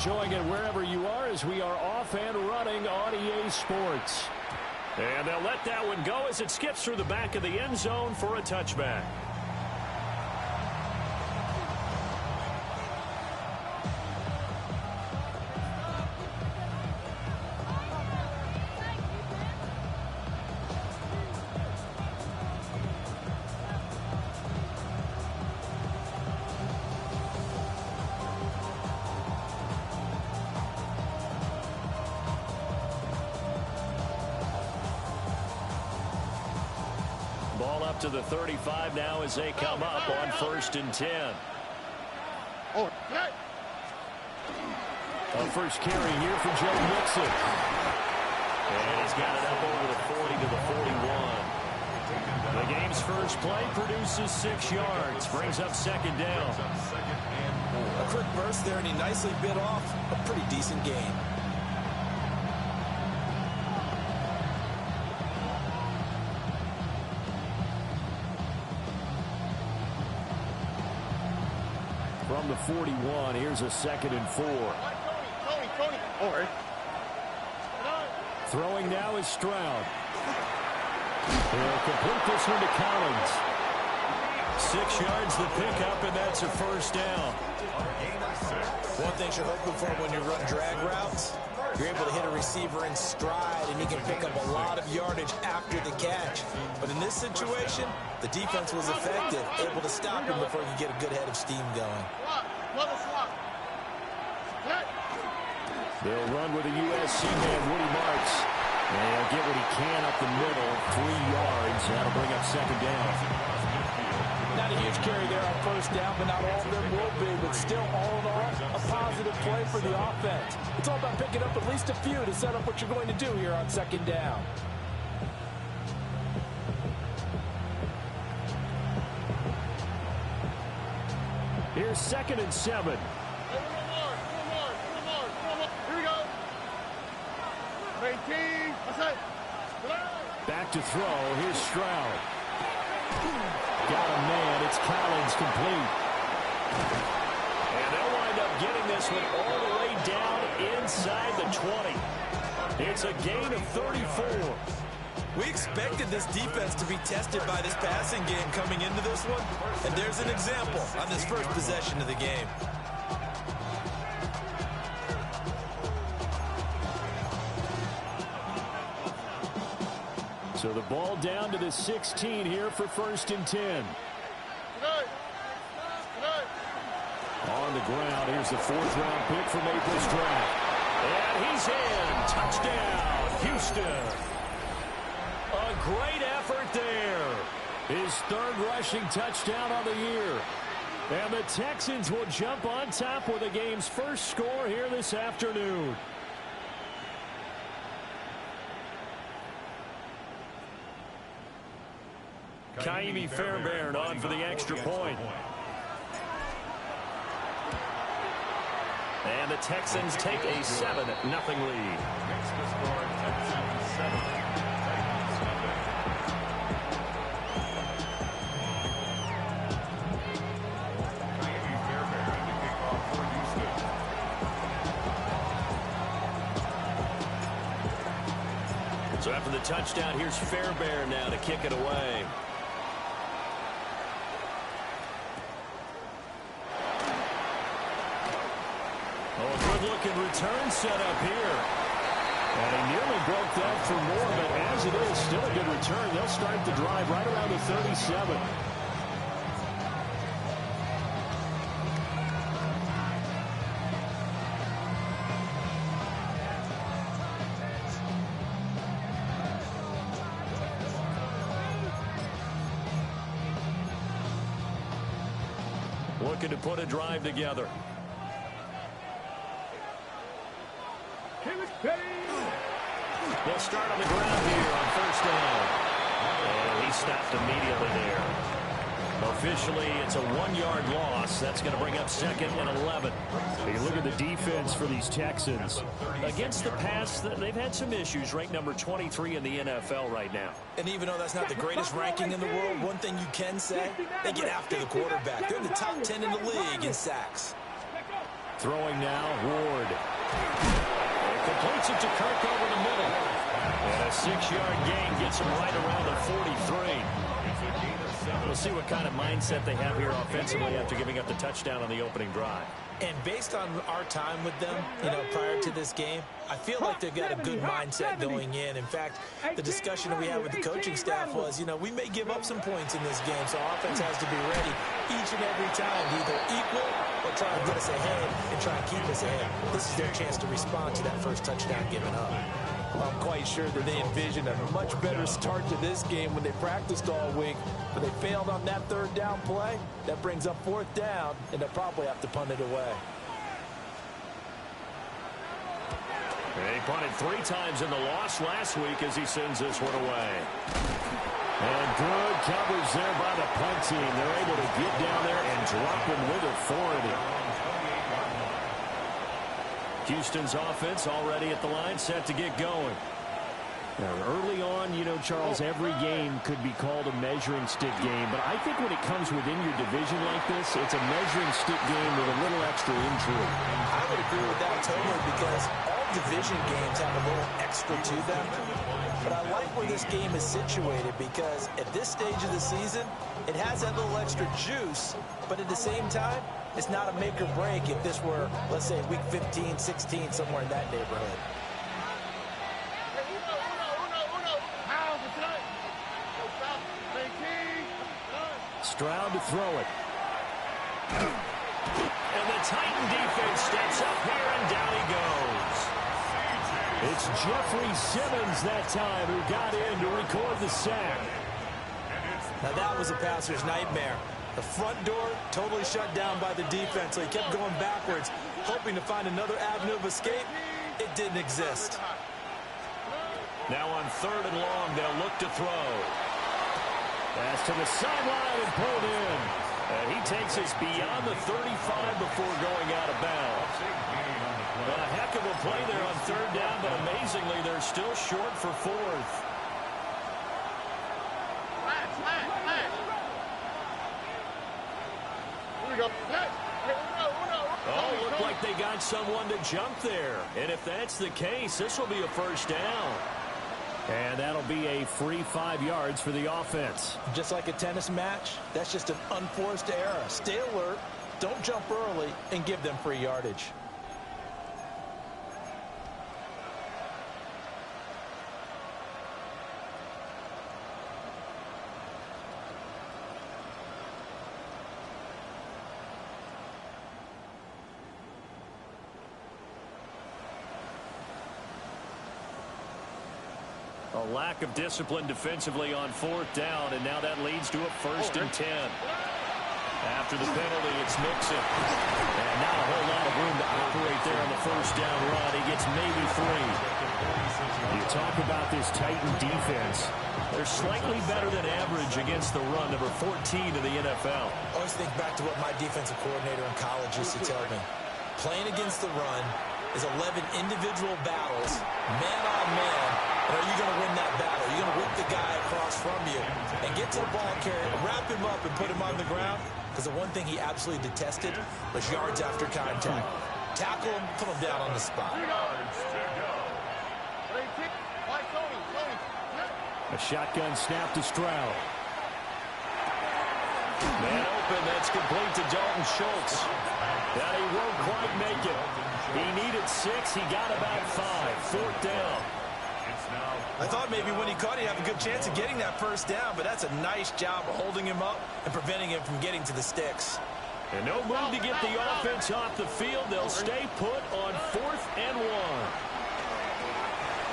enjoying it wherever you are as we are off and running on EA Sports. And they'll let that one go as it skips through the back of the end zone for a touchback. Ball up to the 35 now as they come up on 1st and 10. A first carry here for Joe Mixon. And he's got it up over the 40 to the 41. The game's first play produces 6 yards. Brings up 2nd down. A quick burst there, and he nicely bit off a pretty decent gain. From the 41, here's a 2nd and 4. Throwing now is Stroud. He'll complete this one to Collins. 6 yards the pickup, and that's a 1st down. One thing you're hoping for when you run drag routes, you're able to hit a receiver in stride, and he can pick up a lot of yardage after the catch. But in this situation, the defense was effective, able to stop him before he could get a good head of steam going. They'll run with a USC man, Woody Marks. And he'll get what he can up the middle, 3 yards. That'll bring up 2nd down. Not a huge carry there on 1st down, but not all of them will be. But still, all in all, a positive play for the offense. It's all about picking up at least a few to set up what you're going to do here on 2nd down. Here's 2nd and 7. Back to throw. Here's Stroud. Got a man. It's Collins complete. And they'll wind up getting this one all the way down inside the 20. It's a gain of 34. We expected this defense to be tested by this passing game coming into this one, and there's an example on this first possession of the game. So the ball down to the 16 here for 1st and 10. On the ground, here's the 4th-round pick from April's draft. And he's in. Touchdown, Houston. A great effort there. His 3rd rushing touchdown on the year. And the Texans will jump on top with the game's first score here this afternoon. Kaimi Fairbairn on for the extra point. And the Texans take a 7-0 lead. So after the touchdown, here's Fairbairn now to kick it away. Good-looking return set up here. And he nearly broke that for more, but as it is, still a good return. They'll start the drive right around the 37. Looking to put a drive together. They'll start on the ground here on 1st down. And he stopped immediately there. Officially, it's a 1-yard loss. That's going to bring up 2nd and 11. Hey, look at the defense for these Texans. Against the pass, they've had some issues. Ranked number 23 in the NFL right now. And even though that's not the greatest ranking in the world, one thing you can say, they get after the quarterback. They're in the top 10 in the league in sacks. Throwing now, Ward. gets it to Kirk over the middle. And a 6-yard gain gets him right around the 43. We'll see what kind of mindset they have here offensively after giving up the touchdown on the opening drive. And based on our time with them, prior to this game, I feel like they've got a good mindset going in. In fact, the discussion that we had with the coaching staff was, we may give up some points in this game, so our offense has to be ready each and every time to either equal or try to get us ahead and try and keep us ahead. This is their chance to respond to that first touchdown given up. I'm quite sure that they envisioned a much better start to this game when they practiced all week, but they failed on that third down play. That brings up fourth down, and they'll probably have to punt it away. He punted 3 times in the loss last week as he sends this one away. And good coverage there by the punt team. They're able to get down there and drop him with authority. Houston's offense already at the line, set to get going. Now, early on, Charles, every game could be called a measuring stick game. But I think when it comes within your division like this, it's a measuring stick game with a little extra intrigue. I would agree with that totally, because all division games have a little extra to them. But I like where this game is situated, because at this stage of the season, it has that little extra juice. But at the same time, it's not a make or break if this were, let's say, week 15, 16, somewhere in that neighborhood. Stroud to throw it. And the Titan defense steps up here, and down he goes. It's Jeffrey Simmons that time who got in to record the sack. Now that was a passer's nightmare. The front door totally shut down by the defense, so he kept going backwards, hoping to find another avenue of escape. It didn't exist. Now on 3rd and long, they'll look to throw. Pass to the sideline and pulled in. And he takes us beyond the 35 before going out of bounds. A heck of a play there on 3rd down, but amazingly, they're still short for 4th. Oh, looked like they got someone to jump there. And if that's the case, this will be a first down. And that'll be a free 5 yards for the offense. Just like a tennis match, that's just an unforced error. Stay alert, don't jump early, and give them free yardage. A lack of discipline defensively on 4th down, and now that leads to a 1st and 10. After the penalty, it's Mixon. And not a whole lot of room to operate there on the 1st down run. He gets maybe 3. You talk about this Titan defense. They're slightly better than average against the run, number 14 in the NFL. I always think back to what my defensive coordinator in college used to tell me. Playing against the run is 11 individual battles, man on man. And are you going to win that battle? You're going to whip the guy across from you and get to the ball carrier, wrap him up, and put him on the ground. Because the one thing he absolutely detested was yards after contact. Tackle him, put him down on the spot. A shotgun snap to Stroud. Man open, that's complete to Dalton Schultz. Now he won't quite make it. He needed 6, he got about 5. 4th down. I thought maybe when he caught, he'd have a good chance of getting that 1st down, but that's a nice job of holding him up and preventing him from getting to the sticks. And no move to get the offense off the field. They'll stay put on 4th and 1.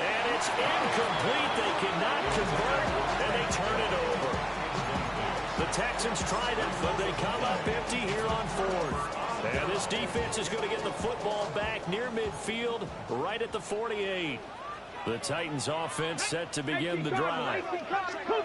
And it's incomplete. They cannot convert, and they turn it over. The Texans tried it, but they come up empty here on 4th. And this defense is going to get the football back near midfield, right at the 48. The Titans offense set to begin the drive.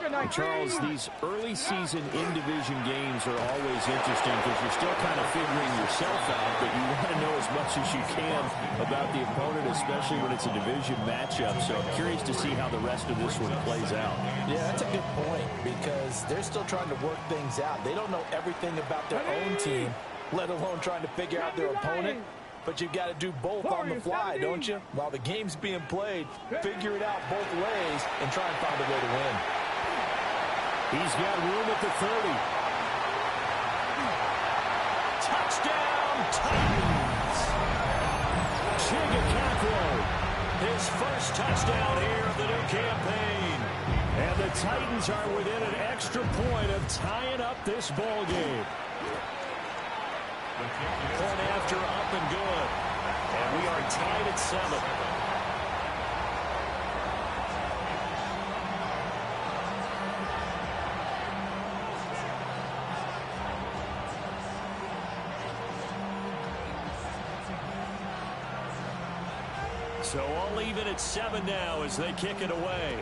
And Charles, these early season in-division games are always interesting because you're still kind of figuring yourself out, but you want to know as much as you can about the opponent, especially when it's a division matchup. So I'm curious to see how the rest of this one plays out. Yeah, that's a good point because they're still trying to work things out. They don't know everything about their own team, let alone trying to figure out their opponent. but you've got to do both on the fly, don't you? While the game's being played, figure it out both ways and try and find a way to win. He's got room at the 30. Touchdown, Titans! His first touchdown here of the new campaign. And the Titans are within an extra point of tying up this ball game. Point after up and good. And we are tied at 7. So all even at 7 now as they kick it away.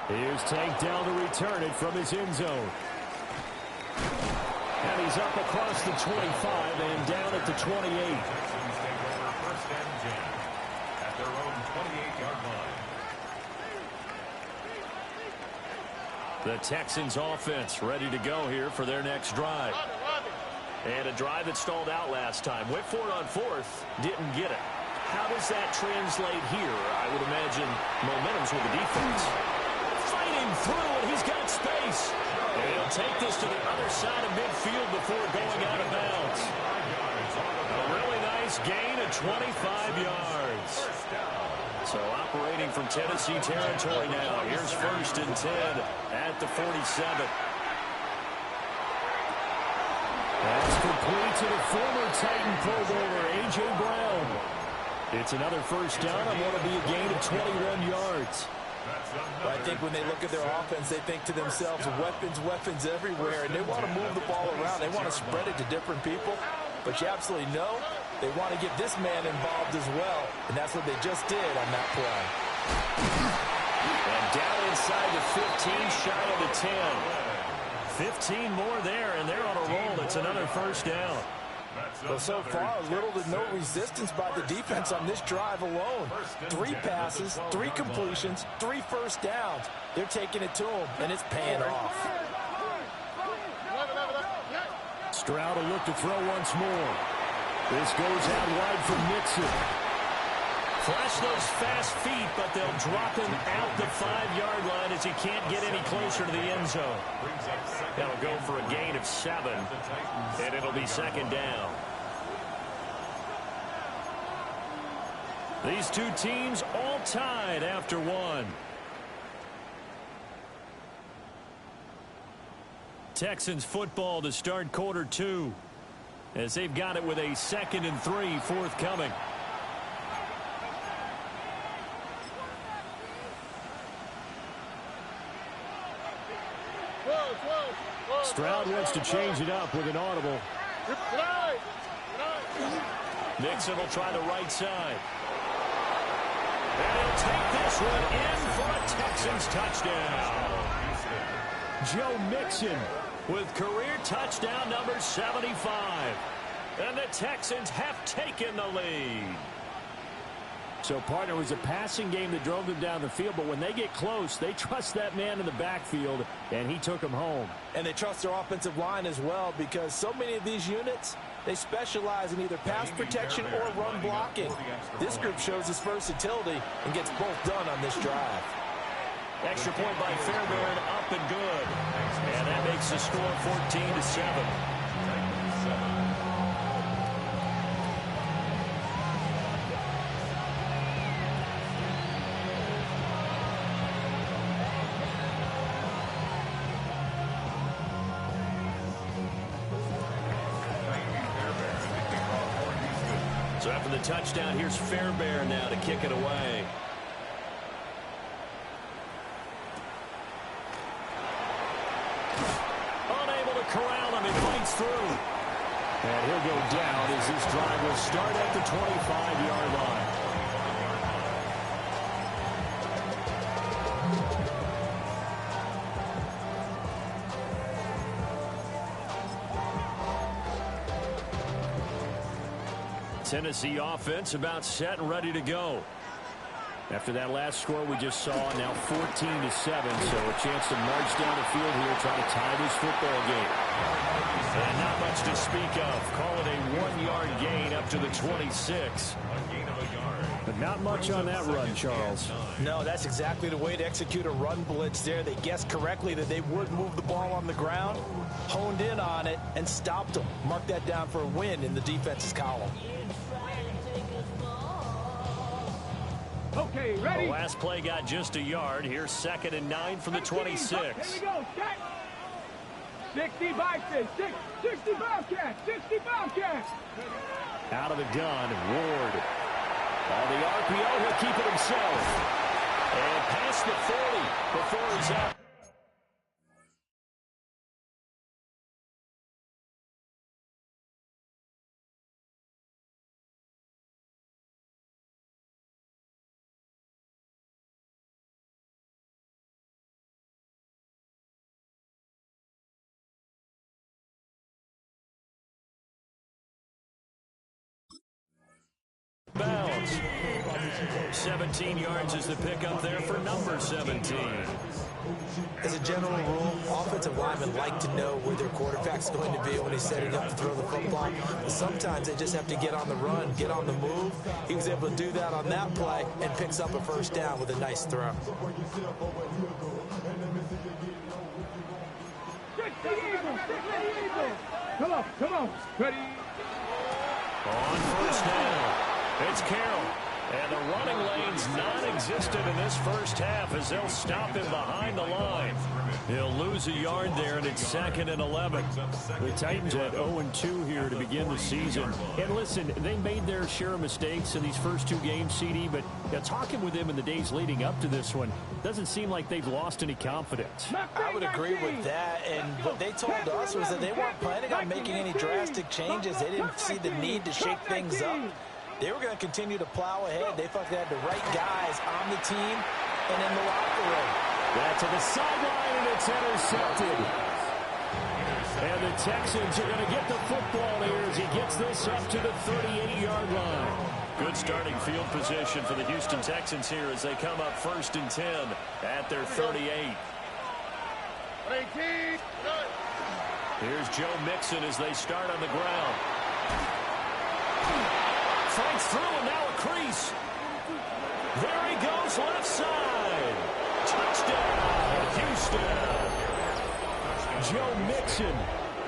Here's Tank down to return it from his end zone. And he's up across the 25 and down at the 28. First and 10 at their own 28-yard line. The Texans offense ready to go here for their next drive. And a drive that stalled out last time. Went for it on 4th, didn't get it. How does that translate here? I would imagine momentum's with the defense. Fighting through, and he's got space. And he'll take this to the other side of midfield before going out of bounds. A really nice gain of 25 yards. So operating from Tennessee territory now. Here's 1st and 10 at the 47. That's complete to the former Titan Pro Bowler, A.J. Brown. It's another first down on what will be a gain of 21 yards. Well, I think when they look at their offense, they think to themselves, weapons everywhere, and they want to move the ball around. They want to spread it to different people. But you absolutely know they want to get this man involved as well, and that's what they just did on that play. And down inside the 15, shy of the 10. 15 more there, and they're on a roll. It's another first down. Well, so far, little to no resistance by the defense on this drive alone. 3 passes, 3 completions, 3 first downs. They're taking it to him, and it's paying off. Stroud will look to throw once more. This goes out wide for Mixon. Flash those fast feet, but they'll drop him out the 5-yard line as he can't get any closer to the end zone. That'll go for a gain of 7, and it'll be 2nd down. These two teams all tied after 1. Texans football to start quarter 2 as they've got it with a 2nd and 3 forthcoming. Stroud wants to change it up with an audible. Mixon will try the right side. And he'll take this one in for a Texans touchdown. Joe Mixon with career touchdown number 75. And the Texans have taken the lead. So, partner, it was a passing game that drove them down the field, but when they get close, they trust that man in the backfield, and he took them home. And they trust their offensive line as well, because so many of these units, they specialize in either pass protection or run blocking. This group shows its versatility and gets both done on this drive. Extra point by Fairbairn, up and good. And that makes the score 14-7. So after the touchdown, here's Fairbairn now to kick it away. Unable to corral him, he fights through. And he'll go down as this drive will start at the 25-yard line. Tennessee offense about set and ready to go. After that last score we just saw, now 14-7, so a chance to march down the field here, try to tie this football game. And not much to speak of. Call it a 1-yard gain up to the 26. But not much on that run, Charles. No, that's exactly the way to execute a run blitz there. They guessed correctly that they would move the ball on the ground, honed in on it, and stopped them. Mark that down for a win in the defense's column. Okay, ready? The last play got just a yard. Here's 2nd and 9 from the 26. Here we go, set. 60 Vikings, 60 Bobcats, 60 Bobcats. Out of the gun, Ward. On the RPO, he'll keep it himself. And past the 40 before he's out. Bounds. 17 yards is the pickup there for number 17. As a general rule, offensive linemen like to know where their quarterback's going to be when he's setting up to throw the football. But sometimes they just have to get on the run, get on the move. He was able to do that on that play and picks up a first down with a nice throw. Come on, ready? On first down, it's Carroll. And the running lane's non-existent in this first half as they'll stop him behind the line. He'll lose a yard there, and it's 2nd and 11. The Titans at 0-2 here to begin the season. And listen, they made their share of mistakes in these first 2 games, CD, but talking with them in the days leading up to this one, doesn't seem like they've lost any confidence. I would agree with that, and what they told us was that they weren't planning on making any drastic changes. They didn't see the need to shake things up. They were going to continue to plow ahead. They felt they had the right guys on the team and in the locker room. That's to the sideline, and it's intercepted. And the Texans are going to get the football here as he gets this up to the 38-yard line. Good starting field position for the Houston Texans here as they come up 1st and 10 at their 38. Here's Joe Mixon as they start on the ground. Fights through, and now a crease. There he goes, left side. Touchdown, Houston. Joe Mixon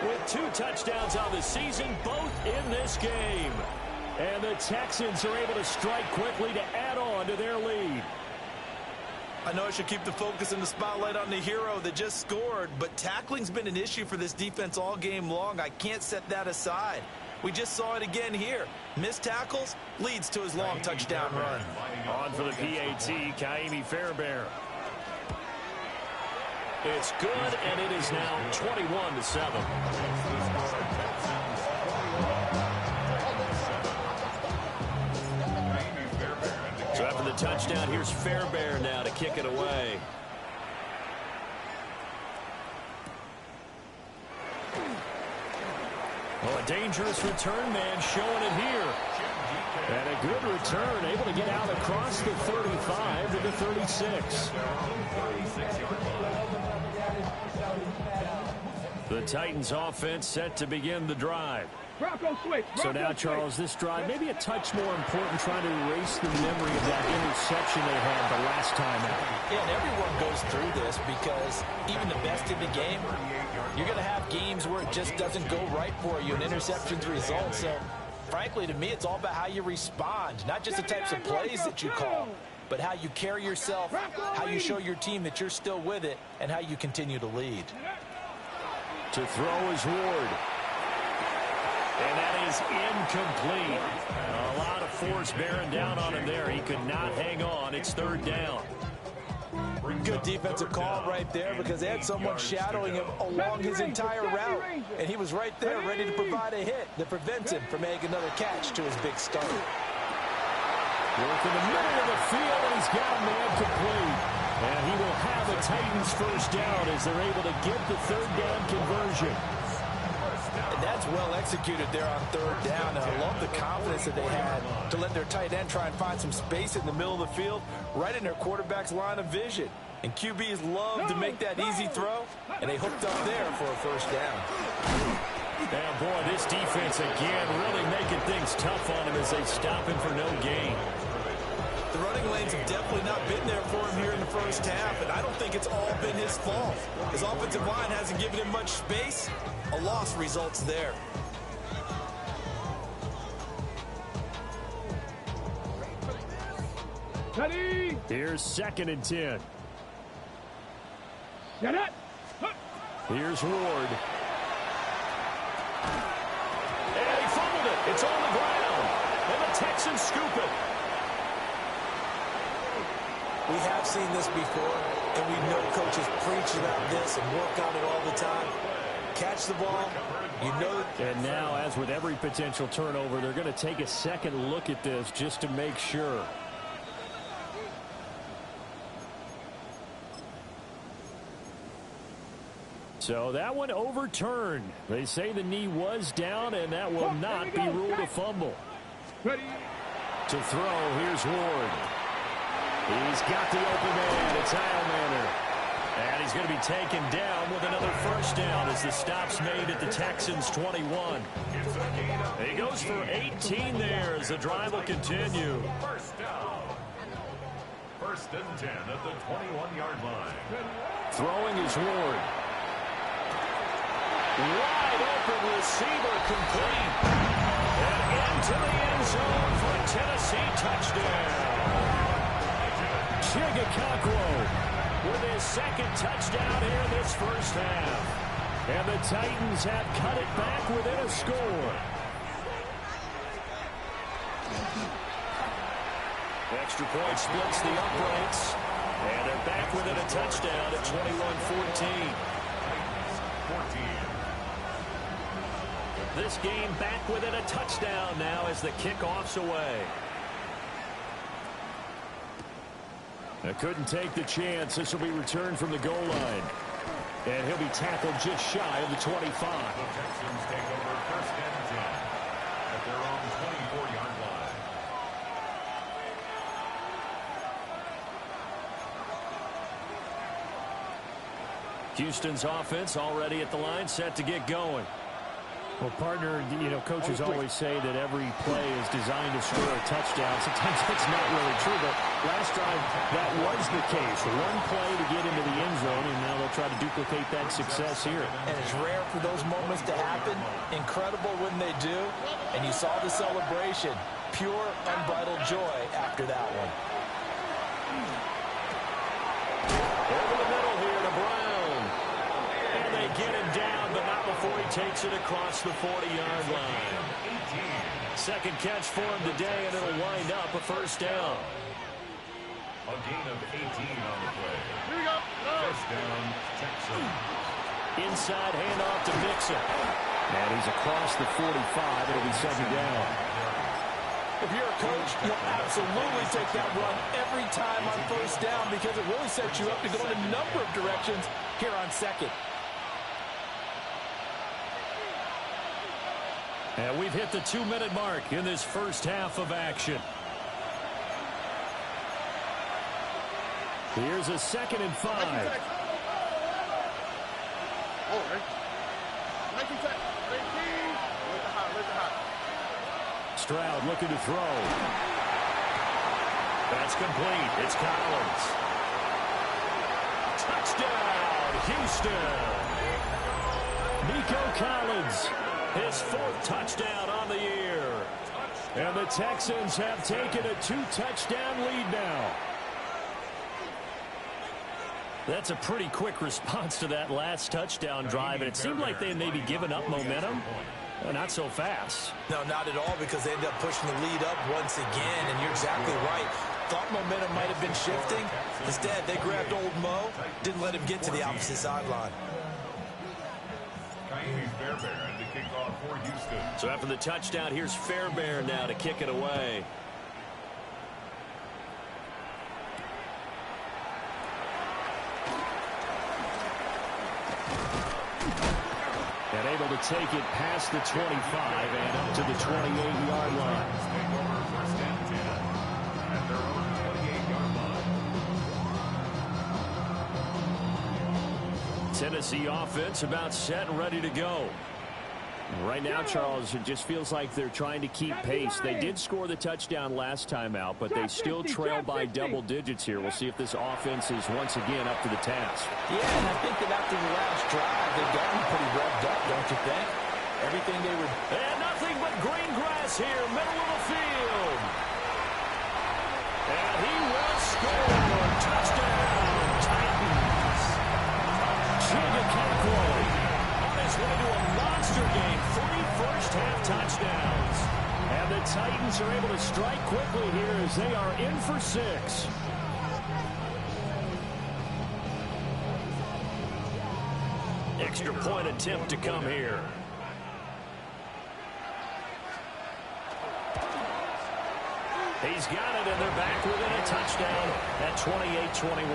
with 2 touchdowns on the season, both in this game. And the Texans are able to strike quickly to add on to their lead. I know I should keep the focus and the spotlight on the hero that just scored, but tackling's been an issue for this defense all game long. I can't set that aside. We just saw it again here. Missed tackles leads to his long touchdown run. On for the PAT, Kaimi Fairbairn. It's good, and it is now 21-7. So after the touchdown, here's Fairbairn now to kick it away. Oh, a dangerous return man showing it here. And a good return, able to get out across the 35 to the 36. The Titans offense set to begin the drive. So now, Charles, this drive maybe a touch more important, trying to erase the memory of that interception they had the last time out. Yeah, and everyone goes through this because even the best in the game, you're going to have games where it just doesn't go right for you, and interceptions result. So, frankly, to me, it's all about how you respond, not just the types of plays that you call, but how you carry yourself, how you show your team that you're still with it, and how you continue to lead. To throw is Ward. And that is incomplete. A lot of force bearing down on him there. He could not hang on. It's 3rd down. Good defensive call right there because they had someone shadowing him along his entire route. And he was right there ready to provide a hit that prevents him from making another catch to his big start. Work in the middle of the field, and he's got a man complete. And he will have the Titans first down as they're able to get the 3rd down conversion. And that's well executed there on third down. And I love the confidence that they had to let their tight end try and find some space in the middle of the field, right in their quarterback's line of vision. And QBs love to make that easy throw, and they hooked up there for a first down. And boy, this defense again really making things tough on him as they stop him for no gain. The running lanes have definitely not been there for him here in the first half, and I don't think it's all been his fault. His offensive line hasn't given him much space. A loss results there. Ready? Here's 2nd and 10. Get it. Here's Ward. And he fumbled it. It's on the ground. And the Texans scoop it. We have seen this before, and we know coaches preach about this and work on it all the time. Catch the ball, you know. And now, as with every potential turnover, they're going to take a second look at this just to make sure. So that one overturned. They say the knee was down, and that will not be ruled a fumble. Ready? To throw, here's Ward. He's got the open man. It's Heilmanner. And he's going to be taken down with another first down as the stop's made at the Texans' 21. He goes for 18 there as the drive will continue. First down. 1st and 10 at the 21-yard line. Throwing is Ward. Wide open receiver complete. And into the end zone for a Tennessee touchdown. Chigakakwo with his 2nd touchdown here in this first half. And the Titans have cut it back within a score. Extra point splits the uprights. And they're back within a touchdown at 21-14. This game back within a touchdown now as the kickoff's away. I couldn't take the chance. This will be returned from the goal line. And he'll be tackled just shy of the 25. The Texans take over 1st and 10 at their own 24-yard line. Houston's offense already at the line, set to get going. Well, partner, you know, coaches always say that every play is designed to score a touchdown. Sometimes that's not really true, but last drive, that was the case. One play to get into the end zone, and now they'll try to duplicate that success here. And it's rare for those moments to happen. Incredible when they do. And you saw the celebration. Pure, unbridled joy after that one. Over the middle here to Brown. And they get him down, but not before he takes it across the 40-yard line. 2nd catch for him today, and it'll wind up a first down. A gain of 18 on the play. Here we go. First down, Texans. Inside handoff to Mixon. And he's across the 45. It'll be 2nd down. If you're a coach, you'll absolutely take that run every time on first down because it really sets you up to go in a number of directions here on 2nd. And we've hit the 2-minute mark in this first half of action. Here's a 2nd and 5. Stroud looking to throw. That's complete. It's Collins. Touchdown, Houston. Nico Collins, his 4th touchdown on the year. And the Texans have taken a 2-touchdown lead now. That's a pretty quick response to that last touchdown drive, and it seemed like they had maybe given up momentum. Not so fast. No, not at all, because they ended up pushing the lead up once again, and you're exactly right. Thought momentum might have been shifting. Instead, they grabbed old Mo, didn't let him get to the opposite sideline. Fairbairn to kick off for Houston. So after the touchdown, here's Fairbairn now to kick it away. And able to to take it past the 25 and up to the 28-yard line. Take over first and 10 at their own 28-yard line. Tennessee offense about set and ready to go. Right now, Charles, it just feels like they're trying to keep pace. They did score the touchdown last time out, but they still trail by double digits here. We'll see if this offense is once again up to the task. Yeah, and I think that after the last drive, they've gotten pretty revved up, don't you think? Everything they were... And nothing but green grass here, middle of the field. And he will score. Touchdown, Titans. Chigakakwe on his way to a monster game. 3 first-half touchdowns. And the Titans are able to strike quickly here as they are in for 6. Extra point attempt to come here. He's got it, and they're back within a touchdown at 28-21. Texans 28,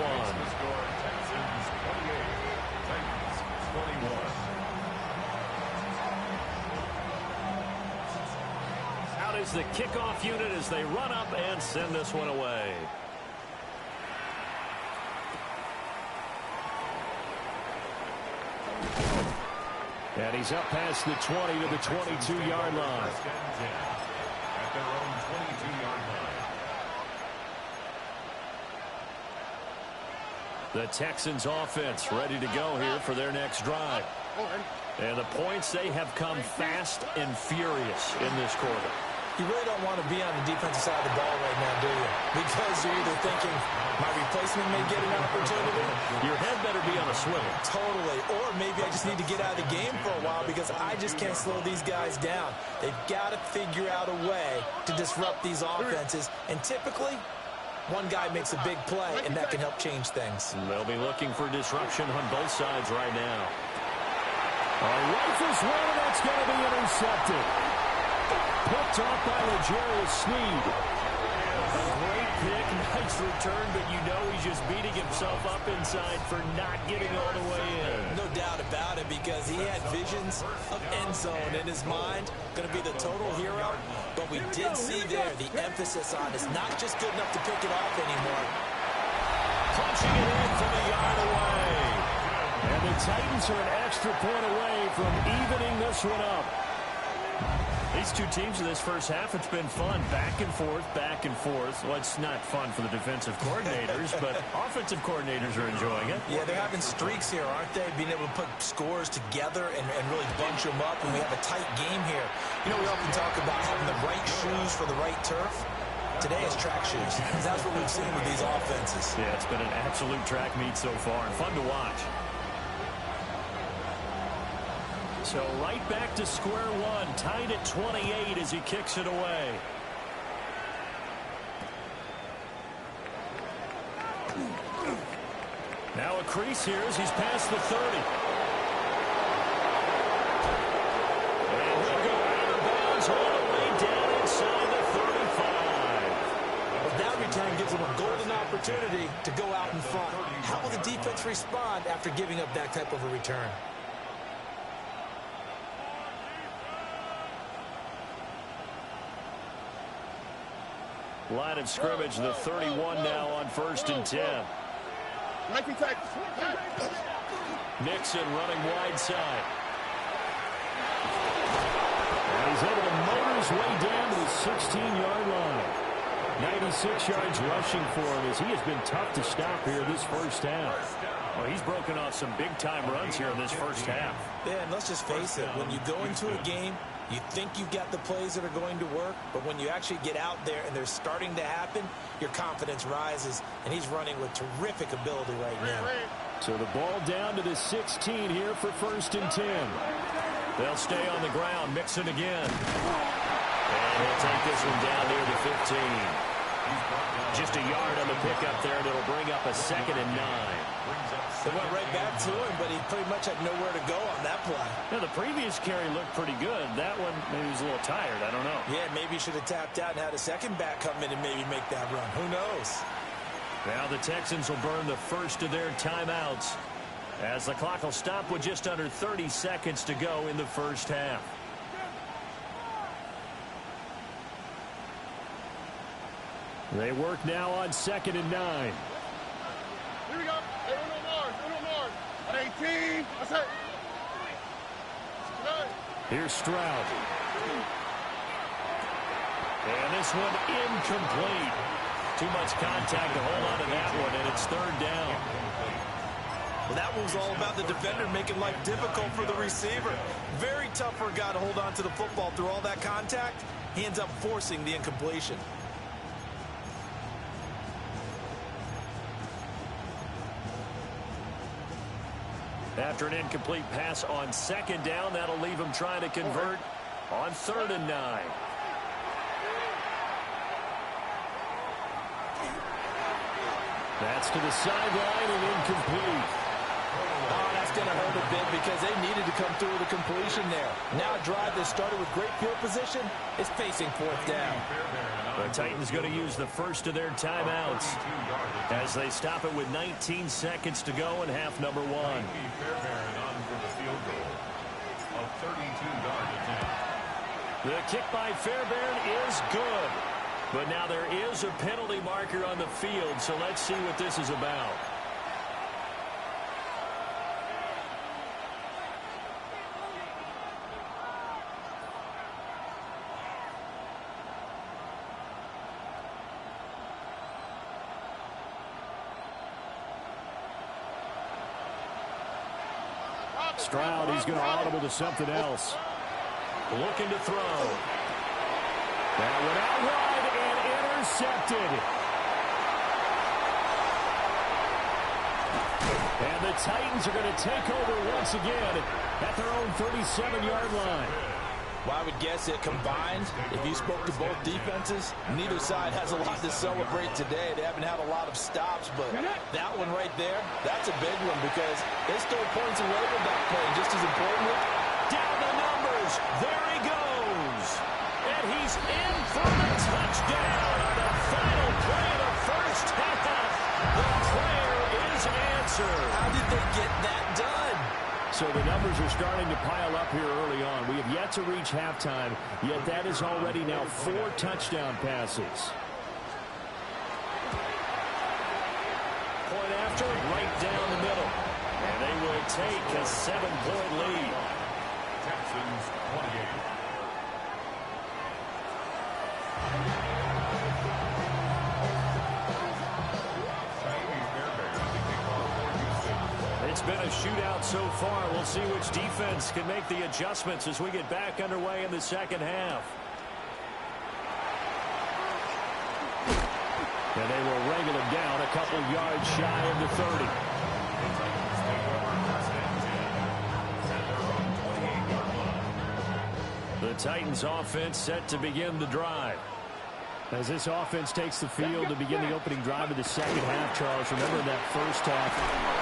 Titans 21. Out is the kickoff unit as they run up and send this one away. And he's up past the 20 to the 22-yard line. First and 10 at their own 22-yard line. The Texans offense ready to go here for their next drive. And the points, they have come fast and furious in this quarter. You really don't want to be on the defensive side of the ball right now, do you? Because you're either thinking, my replacement may get an opportunity. Your head better be on a swivel. Totally. Or maybe I just need to get out of the game for a while because I just can't slow these guys down. They've got to figure out a way to disrupt these offenses. And typically, one guy makes a big play, and that can help change things. They'll be looking for disruption on both sides right now. A rifle swing, that's going to be intercepted. Picked off by L'Jarius Sneed. Great pick, nice return, but you know he's just beating himself up inside for not getting all the way in. No doubt about it, because he had visions of end zone in his mind. Going to be the total hero, but we did see there the emphasis on is not just good enough to pick it off anymore. Punching it in from a yard away. And the Titans are an extra point away from evening this one up. These two teams in this first half, it's been fun. Back and forth, back and forth. Well, it's not fun for the defensive coordinators, but offensive coordinators are enjoying it. Yeah, they're having streaks here, aren't they? Being able to put scores together and really bunch them up, and we have a tight game here. You know, we often talk about having the right shoes for the right turf. Today is track shoes. That's what we've seen with these offenses. Yeah, it's been an absolute track meet so far, and fun to watch. So right back to square one, tied at 28 as he kicks it away. Now a crease here as he's past the 30. And he'll go out of bounds all the way down inside the 35. But that return gives them a golden opportunity to go out in front. How will the defense respond after giving up that type of a return? Line of scrimmage, the 31 now on 1st and 10. Nixon running wide side. And he's able to motor his way down to the 16-yard line. 96 yards rushing for him as he has been tough to stop here this first half. Well, he's broken off some big-time runs here in this first half. Yeah, and let's just face it, when you go into a game, you think you've got the plays that are going to work, but when you actually get out there and they're starting to happen, your confidence rises, and he's running with terrific ability right now. So the ball down to the 16 here for 1st and 10. They'll stay on the ground, Mixon again. And he'll take this one down near the 15. Just a yard on the pickup there, and it'll bring up a 2nd and 9. They went right back to him, but he pretty much had nowhere to go on that play. Yeah, the previous carry looked pretty good. That one, maybe he was a little tired. I don't know. Yeah, maybe he should have tapped out and had a second back come in and maybe make that run. Who knows? Now the Texans will burn the first of their timeouts. as the clock will stop with just under 30 seconds to go in the first half. They work now on 2nd and 9. Here we go. Hey, Uno Mars. On 18. That's it. Here's Stroud. And this one incomplete. Too much contact to hold on to that one, and it's 3rd down. Well, that one was all about the defender making life difficult for the receiver. Very tough for a guy to hold on to the football through all that contact. He ends up forcing the incompletion. After an incomplete pass on 2nd down, that'll leave him trying to convert on 3rd and 9. That's to the sideline and incomplete. Oh, that's going to hurt a bit because they needed to come through with a completion there. Now a drive that started with great field position is facing 4th down. The Titans going to use the first of their timeouts as they stop it with 19 seconds to go in half number 1. The kick by Fairbairn is good. But now there is a penalty marker on the field, so let's see what this is about. Stroud, he's going to audible to something else. Looking to throw. That went out wide and intercepted. And the Titans are going to take over once again at their own 37-yard line. Well, I would guess it combined. If you spoke to both defenses, neither side has a lot to celebrate today. They haven't had a lot of stops, but that one right there, that's a big one because they stole points away with that play. And just as importantly, down the numbers. There he goes. And he's in for the touchdown on the final play of the first half. The prayer is answered. how did they get that done? So the numbers are starting to pile up here early on. We have yet to reach halftime, yet that is already now 4 touchdown passes. Point after, right down the middle. And they will take a 7-point lead. Texans 28. It's been a shootout so far. We'll see which defense can make the adjustments as we get back underway in the second half. And they will wrangle him down a couple yards shy of the 30. The Titans offense set to begin the drive. As this offense takes the field to begin the opening drive of the second half, Charles, remember that first half,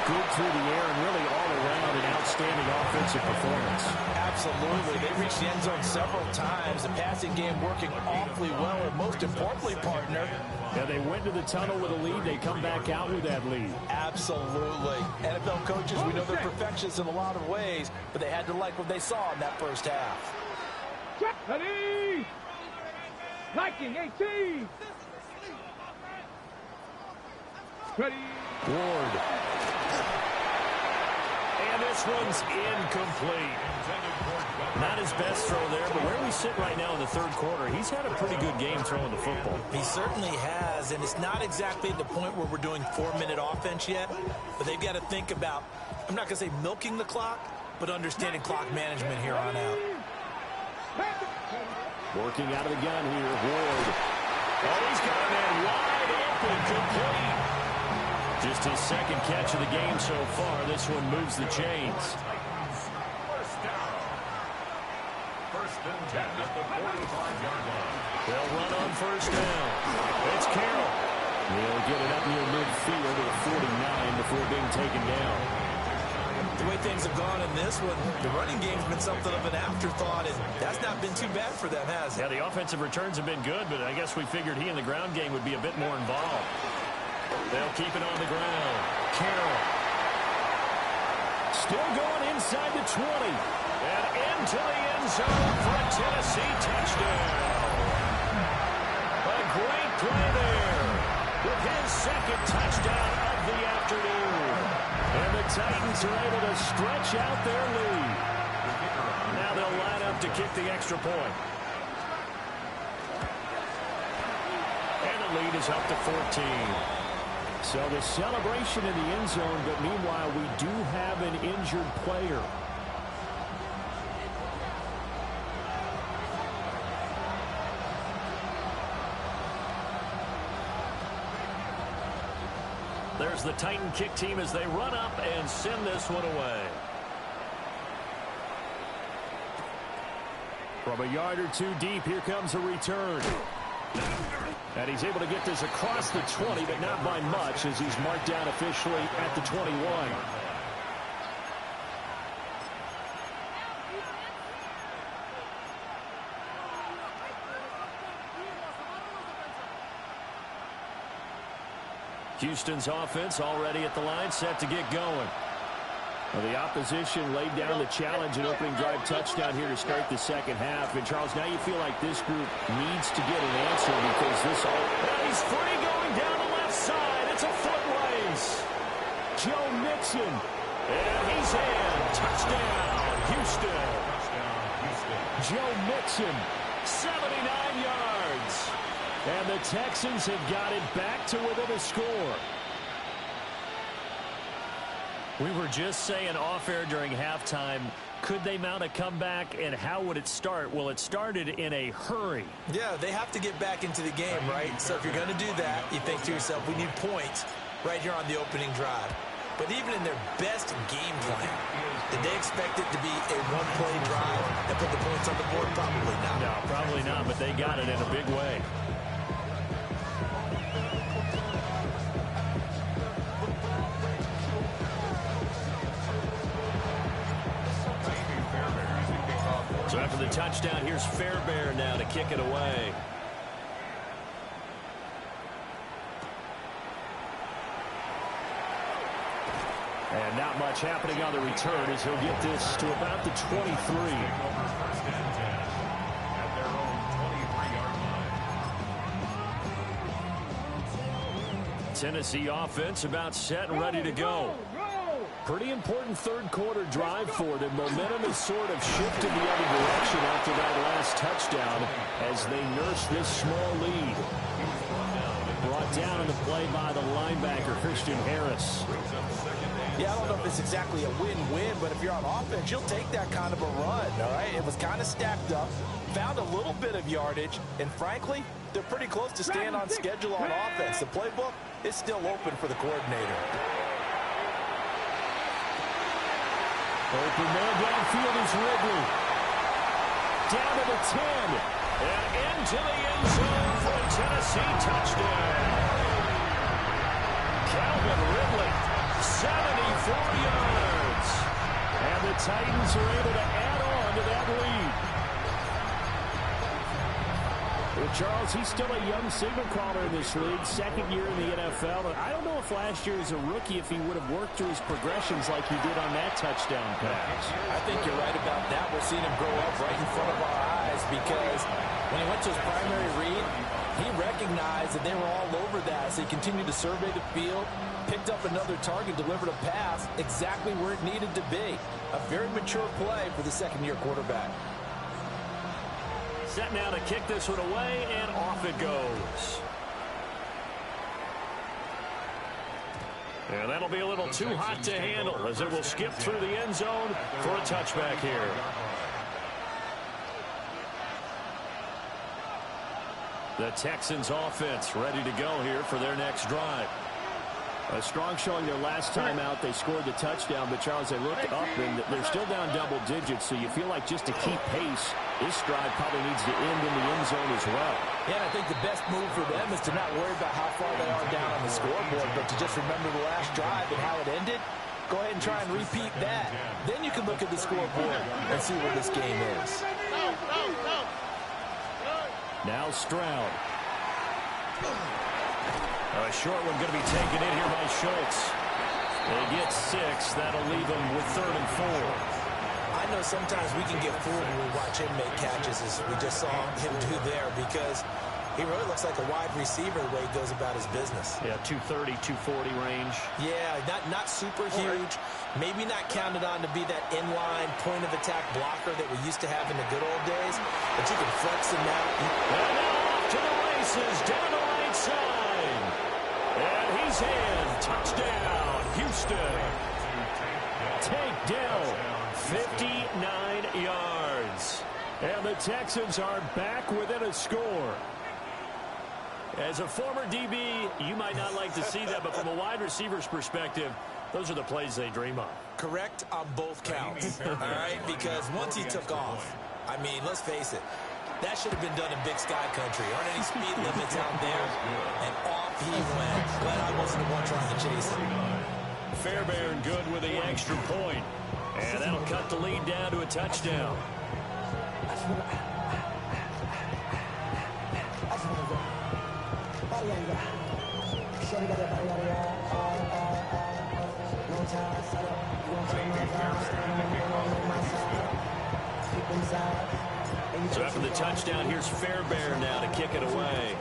good through the air and really all around an outstanding offensive performance. Absolutely. They reached the end zone several times. The passing game working awfully well, and most importantly, partner, Yeah, they went to the tunnel with a lead. They come back out with that lead. absolutely. NFL coaches, we know they're perfectionists in a lot of ways, but they had to like what they saw in that first half. Ready? Liking 18. Ready? Ward. And this one's incomplete. Not his best throw there, but where we sit right now in the third quarter, he's had a pretty good game throwing the football. He certainly has, and it's not exactly the point where we're doing 4-minute offense yet, but they've got to think about, I'm not going to say milking the clock, but understanding clock management here on out. Working out of the gun here, Ward. Oh, he's got a man wide open, complete. Just his second catch of the game so far. This one moves the chains. First down. First and 10 at the 45-yard line. They'll run on first down. It's Carroll. They'll get it up near midfield at 49 before being taken down. The way things have gone in this one, the running game's been something of an afterthought, and that's not been too bad for them, has it? Yeah, the offensive returns have been good, but I guess we figured he in the ground game would be a bit more involved. They'll keep it on the ground. Carroll. Still going inside the 20. And into the end zone for a Tennessee touchdown. A great play there with his second touchdown of the afternoon. And the Titans are able to stretch out their lead. Now they'll line up to kick the extra point. And the lead is up to 14. So the celebration in the end zone, but meanwhile we do have an injured player. There's the Titan kick team as they run up and send this one away. From a yard or two deep, here comes a return. And he's able to get this across the 20, but not by much as he's marked down officially at the 21. Houston's offense already at the line, set to get going. Well, the opposition laid down the challenge and opening drive touchdown here to start the second half. And, Charles, now you feel like this group needs to get an answer because this all... And he's free going down the left side. It's a foot race. Joe Mixon. And he's in. Touchdown, Houston. Joe Mixon, 79 yards. And the Texans have got it back to within a score. We were just saying off-air during halftime, could they mount a comeback, and how would it start? Well, it started in a hurry. Yeah, they have to get back into the game, right? So if you're going to do that, you think to yourself, we need points right here on the opening drive. But even in their best game plan, did they expect it to be a one-play drive and put the points on the board? Probably not. No, probably not, but they got it in a big way. So after the touchdown, here's Fairbairn now to kick it away. And not much happening on the return as he'll get this to about the 23. Tennessee offense about set and ready to go. Pretty important third quarter drive for them. Momentum has sort of shifted the other direction after that last touchdown as they nurse this small lead. Brought down in the play by the linebacker, Christian Harris. Yeah, I don't know if it's exactly a win-win, but if you're on offense, you'll take that kind of a run, all right? It was kind of stacked up, found a little bit of yardage, and frankly, they're pretty close to staying on schedule on offense. The playbook is still open for the coordinator. Open man downfield is Ridley. Down to the 10. And into the end zone for a Tennessee touchdown. Calvin Ridley, 74 yards. And the Titans are able to add on to that lead. Well, Charles, he's still a young signal caller in this league, second year in the NFL. And I don't know if last year as a rookie, if he would have worked through his progressions like he did on that touchdown pass. I think you're right about that. We're seeing him grow up right in front of our eyes because when he went to his primary read, he recognized that they were all over that. So he continued to survey the field, picked up another target, delivered a pass exactly where it needed to be. A very mature play for the second-year quarterback. Set now to kick this one away, and off it goes. And that'll be a little too hot to handle as it will skip through the end zone for a touchback here. The Texans offense ready to go here for their next drive. A strong showing their last time out. They scored the touchdown, but Charles, they looked up and they're still down double digits, so you feel like just to keep pace, this drive probably needs to end in the end zone as well. Yeah, I think the best move for them is to not worry about how far they are down on the scoreboard, but to just remember the last drive and how it ended. Go ahead and try and repeat that. Then you can look at the scoreboard and see where this game is. Now Stroud. A short one going to be taken in here by Schultz. They get 6. That'll leave them with 3rd and 4. I know sometimes we can get fooled when we watch him make catches, as we just saw him do there, because he really looks like a wide receiver the way he goes about his business. Yeah, 230, 240 range. Yeah, not super huge. Maybe not counted on to be that inline point-of-attack blocker that we used to have in the good old days, but you can flex him out. And now off to the races, down the right side. And he's in. Touchdown, Houston. Takedown, 59 yards. And the Texans are back within a score. As a former DB, you might not like to see that, but from a wide receiver's perspective, those are the plays they dream of. Correct on both counts, all right? Because once he took off, I mean, let's face it, that should have been done in Big Sky Country. Aren't any speed limits out there? And off he went. Glad I wasn't the one trying to chase him. Fairbairn good with the extra point. And that'll cut the lead down to a touchdown. So after the touchdown, here's Fairbairn now to kick it away.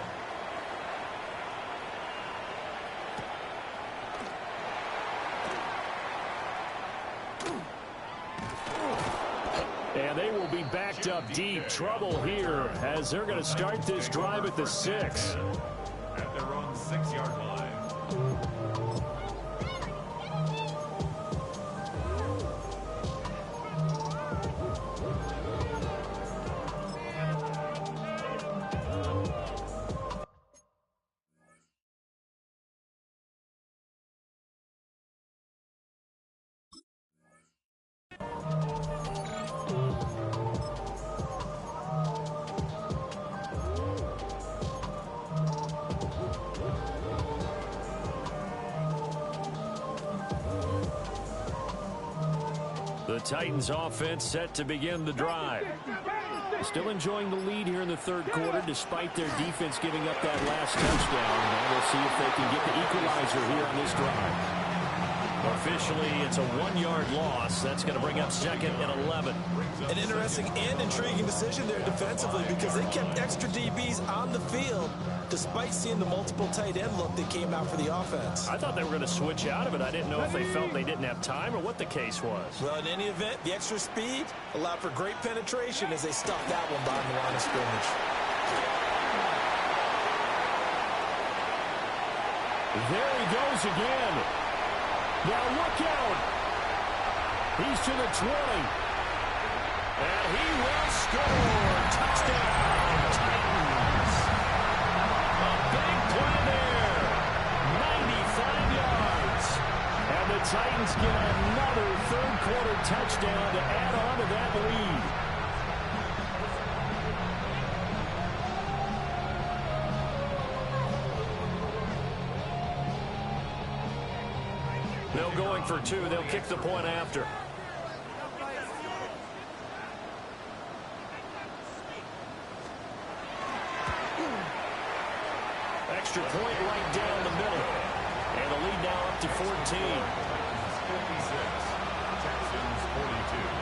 And they will be backed up deep. Trouble here as they're going to start this drive at the 6. At their own 6-yard line. The Titans offense set to begin the drive. Still enjoying the lead here in the 3rd quarter despite their defense giving up that last touchdown. And we'll see if they can get the equalizer here on this drive. Officially, it's a 1-yard loss. That's going to bring up 2nd and 11. An interesting and intriguing decision there defensively, because they kept extra DBs on the field despite seeing the multiple tight end look that came out for the offense. I thought they were going to switch out of it. I didn't know if they felt they didn't have time or what the case was. Well, in any event, the extra speed allowed for great penetration as they stuffed that one behind the line of scrimmage. There he goes again. Now look out. He's to the 20. And he will score. Touchdown, Titans. A big play there. 95 yards. And the Titans get another 3rd quarter touchdown to add on to that lead. They'll going for 2. They'll kick the point after. Extra point right down the middle. And the lead now up to 14. 56. Texans 42.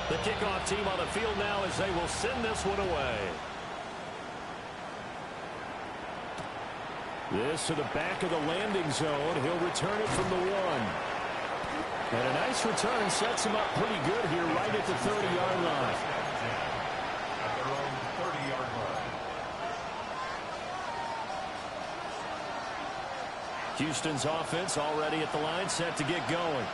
The kickoff team on the field now as they will send this one away. This to the back of the landing zone. He'll return it from the 1. And a nice return sets him up pretty good here right at the 30-yard line. At their own 30-yard line. Houston's offense already at the line, set to get going.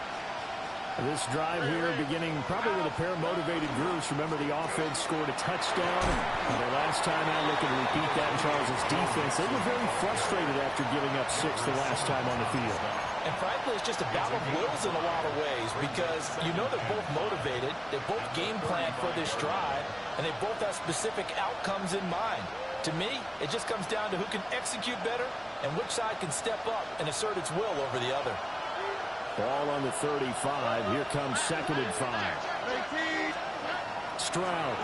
This drive here beginning probably with a pair of motivated groups. Remember, the offense scored a touchdown. And their last time out, looking to repeat that in Charles's defense. They were very frustrated after giving up 6 the last time on the field. And frankly, it's just a battle of wills in a lot of ways because you know they're both motivated, they both game plan for this drive, and they both have specific outcomes in mind. To me, it just comes down to who can execute better and which side can step up and assert its will over the other. Ball on the 35. Here comes 2nd and 5. Stroud.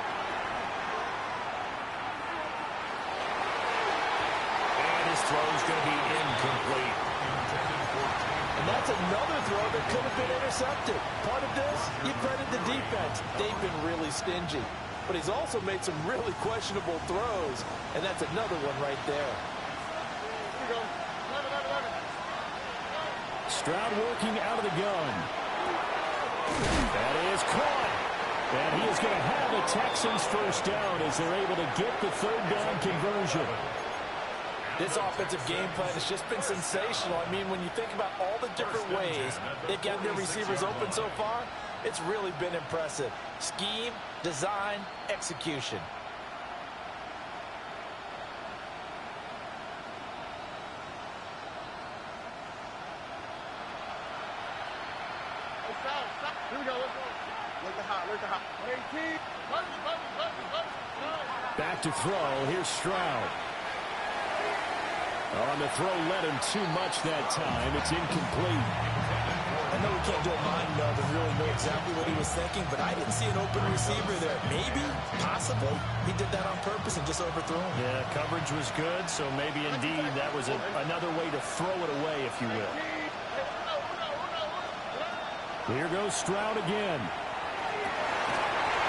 And his throw's going to be incomplete. And that's another throw that could have been intercepted. Part of this, you credit the defense. They've been really stingy. But he's also made some really questionable throws, and that's another one right there. Stroud working out of the gun. That is caught. And he is going to have the Texans first down as they're able to get the 3rd down conversion. This offensive game plan has just been sensational. I mean, when you think about all the different ways they've gotten their receivers open so far, it's really been impressive. Scheme, design, execution. Here we go, let's go. Look at hot. 18. Back to throw. Here's Stroud. On the throw, led him too much that time. It's incomplete. I know we can't do a mind meld and really know exactly what he was thinking, but I didn't see an open receiver there. Maybe, possibly, he did that on purpose and just overthrew him. Yeah, coverage was good, so maybe indeed that was another way to throw it away, if you will. Here goes Stroud again.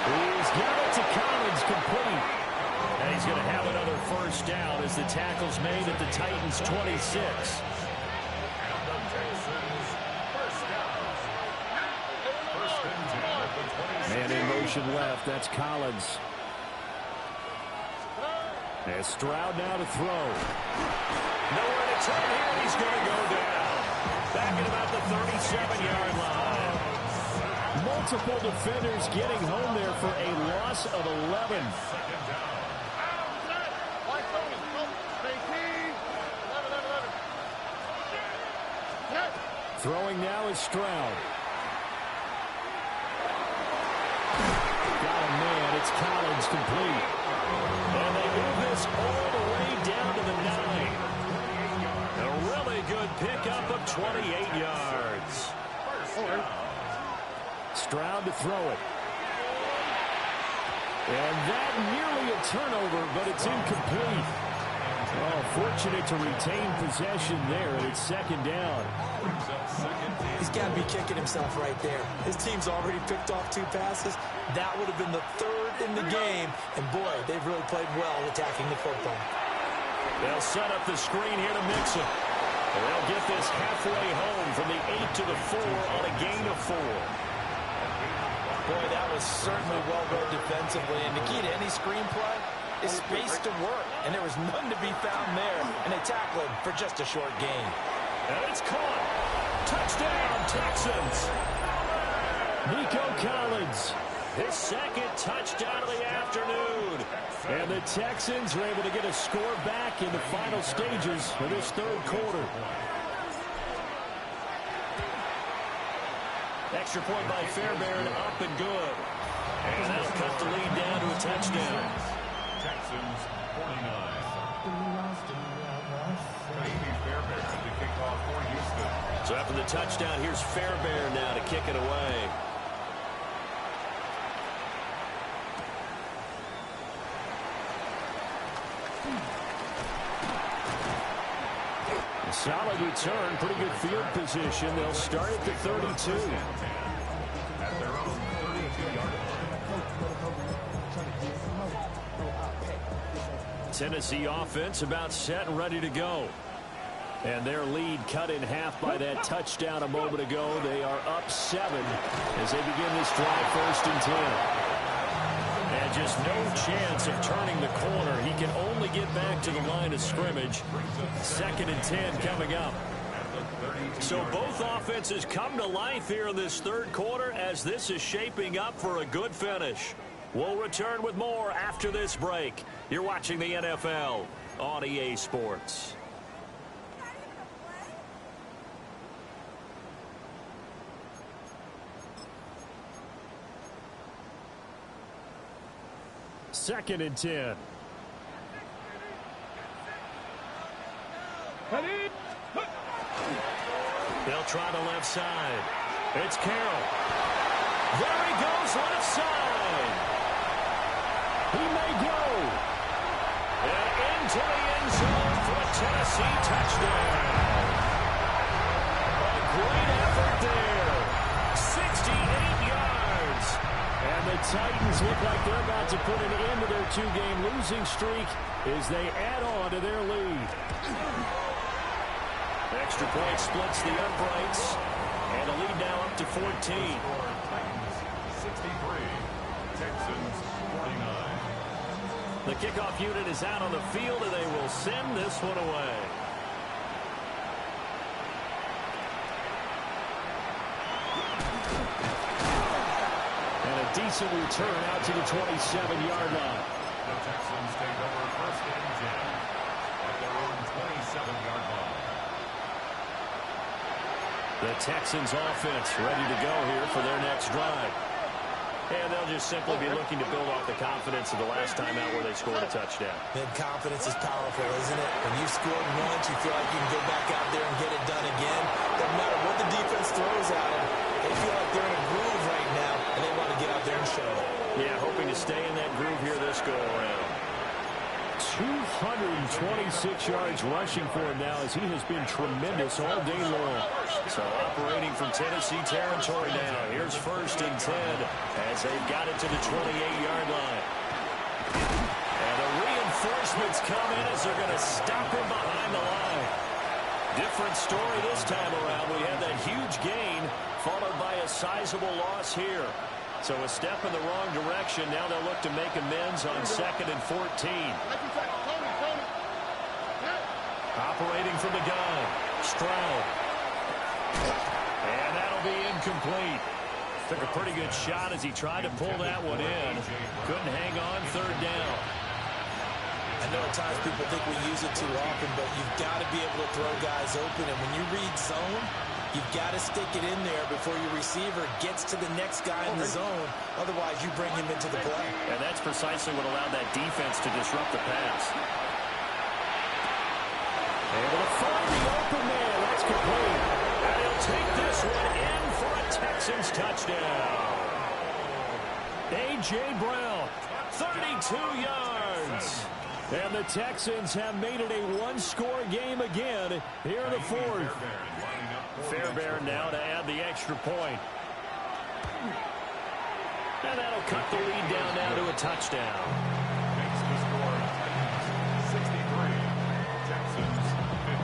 He's got it to Collins, complete. And he's going to have another first down as the tackle's made at the Titans' 26. Man in motion left. That's Collins. As Stroud now to throw. Nowhere to turn here. He's going to go down. Back at about the 37-yard line. Multiple defenders getting home there for a loss of 11. Throwing now is Stroud. Got a man. It's Collins, complete. And they move this all the way down to the 9. A really good pickup of 28 yards. Stroud to throw it. And that nearly a turnover, but it's incomplete. Oh, fortunate to retain possession there, and it's 2nd down. He's got to be kicking himself right there. His team's already picked off 2 passes. That would have been the 3rd in the game. And, boy, they've really played well attacking the football. They'll set up the screen here to mix it. They'll get this halfway home from the 8 to the 4 on a gain of 4. Boy, that was certainly well read defensively. And the key to any screenplay is space to work. And there was none to be found there. And they tackle him for just a short gain. And it's caught. Touchdown, Texans. Nico Collins. His 2nd touchdown of the afternoon. And the Texans are able to get a score back in the final stages of this 3rd quarter. Extra point by Fairbairn, up and good. And that'll cut the lead down to a touchdown. Texans 49. Fairbairn to kick off for Houston. So after the touchdown, here's Fairbairn now to kick it away. A solid return, pretty good field position. They'll start at the 32. At their own 32-yard line. Tennessee offense about set and ready to go. And their lead cut in half by that touchdown a moment ago. They are up 7 as they begin this drive, 1st and 10. And just no chance of turning the corner. He can only get back to the line of scrimmage. 2nd and 10 coming up. So both offenses come to life here in this 3rd quarter as this is shaping up for a good finish. We'll return with more after this break. You're watching the NFL on EA Sports. 2nd and 10. They'll try the left side. It's Carroll. There he goes, left side. He may go. And into the end zone for a Tennessee touchdown. A great effort there. 68 yards. And the Titans look like they're about to put an end to their 2-game losing streak as they add on to their lead. Extra point splits the uprights. And a lead now up to 14. Titans 63, Texans 49. The kickoff unit is out on the field, and they will send this one away. And a decent return out to the 27-yard line. The Texans take over 1st and 10 at their own 27-yard line. The Texans offense ready to go here for their next drive. And they'll just simply be looking to build off the confidence of the last time out where they scored a touchdown. Man, confidence is powerful, isn't it? When you've scored once, you feel like you can go back out there and get it done again. Doesn't matter what the defense throws at them. They feel like they're in a groove right now, and they want to get out there and show it. Yeah, hoping to stay in that groove here this go-around. 226 yards rushing for him now as he has been tremendous all day long. So operating from Tennessee territory now. Here's 1st and 10 as they've got it to the 28-yard line. And the reinforcements come in as they're going to stop him behind the line. Different story this time around. We had that huge gain followed by a sizable loss here. So a step in the wrong direction. Now they'll look to make amends on 2nd and 14. Operating from the gun. Stroud. And that'll be incomplete. Took a pretty good shot as he tried to pull that one in. Couldn't hang on 3rd down. I know at times people think we use it too often, but you've got to be able to throw guys open. And when you read zone, you've got to stick it in there before your receiver gets to the next guy in the zone. Otherwise, you bring him into the play. And that's precisely what allowed that defense to disrupt the pass. Able to find the open man. That's complete. And he'll take this one in for a Texans touchdown. A.J. Brown, 32 yards. And the Texans have made it a one-score game again here in the 4th. Fairbairn now to add the extra point. And that'll cut the lead down now to a touchdown. Makes the score Titans 63, Texans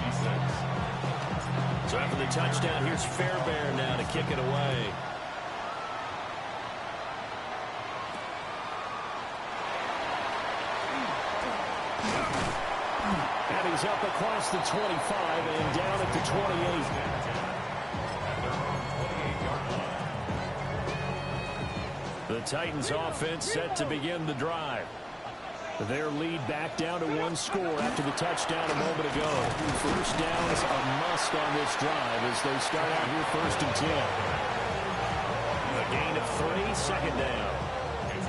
56. So after the touchdown, here's Fairbairn now to kick it away. And he's up across the 25 and down at the 28. The Titans offense set to begin the drive. Their lead back down to 1 score after the touchdown a moment ago. 1st down's a must on this drive as they start out here 1st and 10. A gain of 3, 2nd down.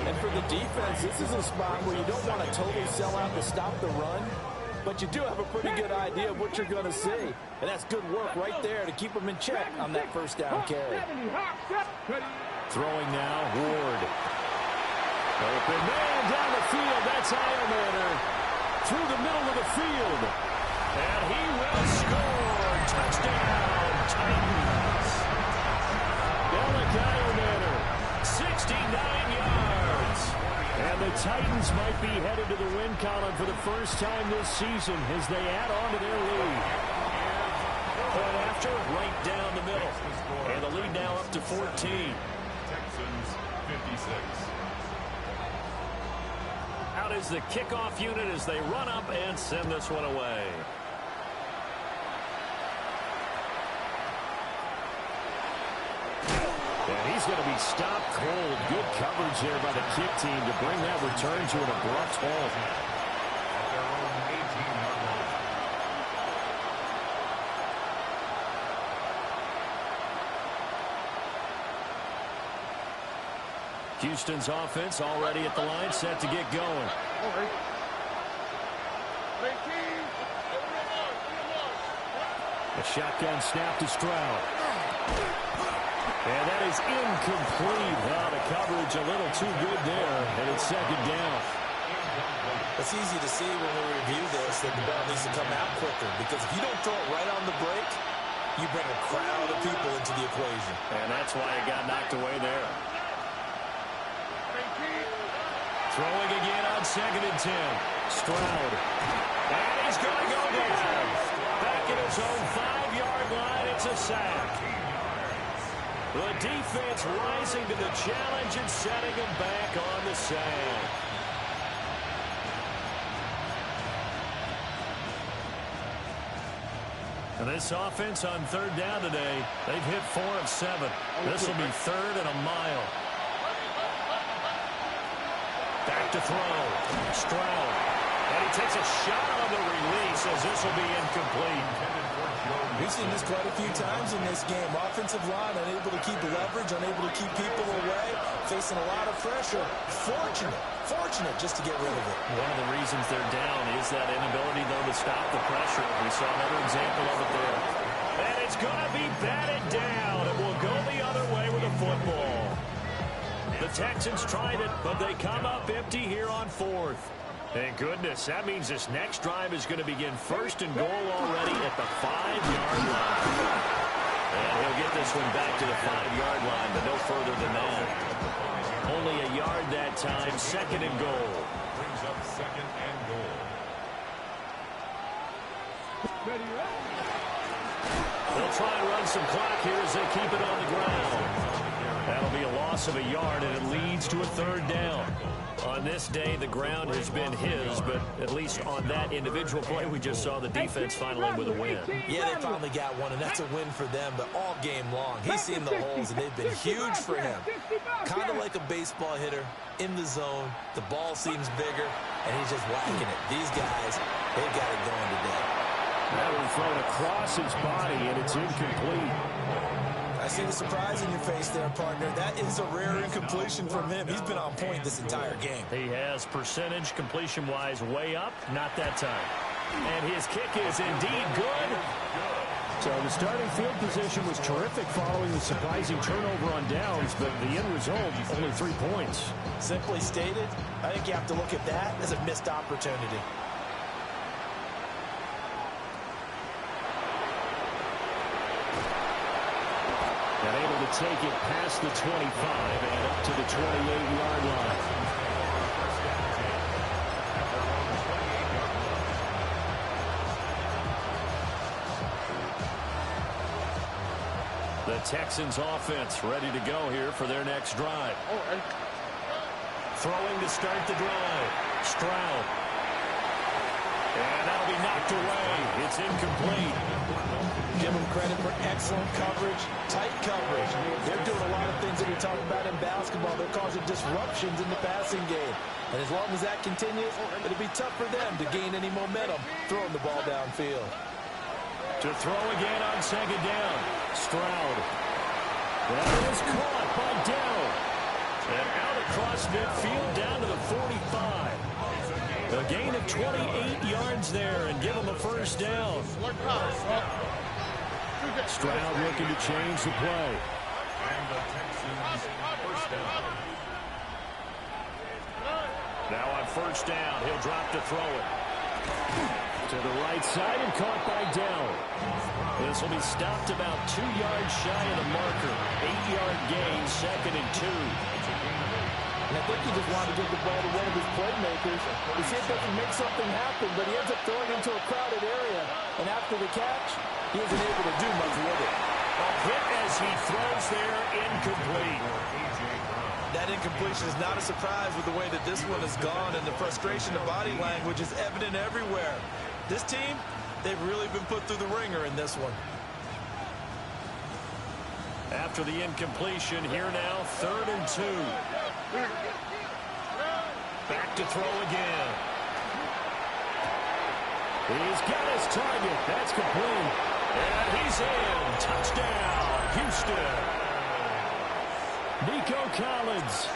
And for the defense, this is a spot where you don't want to totally sell out to stop the run, but you do have a pretty good idea of what you're going to see. And that's good work right there to keep them in check on that 1st down carry. Throwing now, Ward. Open man down the field. That's Eilmanner through the middle of the field. And he will score. Touchdown, Titans. Alec Eilmanner, 69 yards. And the Titans might be headed to the win column for the first time this season as they add on to their lead. Point after, right down the middle. And the lead now up to 14. Texans 56. Out is the kickoff unit as they run up and send this one away. And he's going to be stopped cold. Good coverage there by the kick team to bring that return to an abrupt halt. At their own 18-yard line. Houston's offense already at the line, set to get going. A shotgun snap to Stroud. And that is incomplete. Well, the coverage a little too good there, and it's second down. It's easy to see when we review this that the ball needs to come out quicker, because if you don't throw it right on the break, you bring a crowd of people into the equation. And that's why it got knocked away there. Throwing again on 2nd and 10. Stroud. And he's going to go down. Back at his own 5-yard line, it's a sack. The defense rising to the challenge and setting him back on the sack. And this offense on 3rd down today, they've hit 4 of 7. This will be 3rd and a mile. Back to throw. Stroud. And he takes a shot on the release as this will be incomplete. We've seen this quite a few times in this game. Offensive line unable to keep leverage, unable to keep people away, facing a lot of pressure. Fortunate just to get rid of it. One of the reasons they're down is that inability, though, to stop the pressure. We saw another example of it there. And it's going to be batted down. It will go the other way with a football. The Texans tried it, but they come up empty here on 4th. Thank goodness. That means this next drive is going to begin 1st and goal already at the 5-yard line. And he'll get this one back to the 5-yard line, but no further than that. Only a yard that time, 2nd and goal. Brings up 2nd and goal. They'll try and run some clock here as they keep it on the ground. That'll be a loss of a yard, and it leads to a 3rd down. On this day, the ground has been his, but at least on that individual play, we just saw the defense finally with a win. Yeah, they finally got one, and that's a win for them, but all game long, he's seen the holes, and they've been huge for him. Kind of like a baseball hitter in the zone. The ball seems bigger, and he's just whacking it. These guys, they've got it going today. That one thrown across his body, and it's incomplete. I see the surprise in your face there, partner. That is a rare incompletion from him. He's been on point this entire game. He has percentage completion-wise way up, not that time. And his kick is indeed good. So the starting field position was terrific following the surprising turnover on downs, but the end result, only 3 points. Simply stated, I think you have to look at that as a missed opportunity. And able to take it past the 25 and up to the 28-yard line. The Texans offense ready to go here for their next drive. Throwing to start the drive. Stroud. And that'll be knocked away. It's incomplete. Give them credit for excellent coverage, tight coverage. They're doing a lot of things that we talk about in basketball. They're causing disruptions in the passing game. And as long as that continues, it'll be tough for them to gain any momentum throwing the ball downfield. To throw again on 2nd down. Stroud. That is caught by Dell. And out across midfield down to the 45. A gain of 28 yards there and give them a 1st down. Stroud looking to change the play. And the Texans 1st down. Now on 1st down, he'll drop to throw it. To the right side and caught by Dell. This will be stopped about 2 yards shy of the marker. 8-yard gain, 2nd and 2. And I think he just wanted to give the ball to one of his playmakers to see if they can make something happen, but he ends up throwing it into a crowded area. And after the catch, he isn't able to do much with it. A hit as he throws there, incomplete. That incompletion is not a surprise with the way that this one has gone, and the frustration of body language is evident everywhere. This team, they've really been put through the ringer in this one. After the incompletion, here now, 3rd and 2. Back to throw again. He's got his target. That's complete. And he's in. Touchdown, Houston. Nico Collins.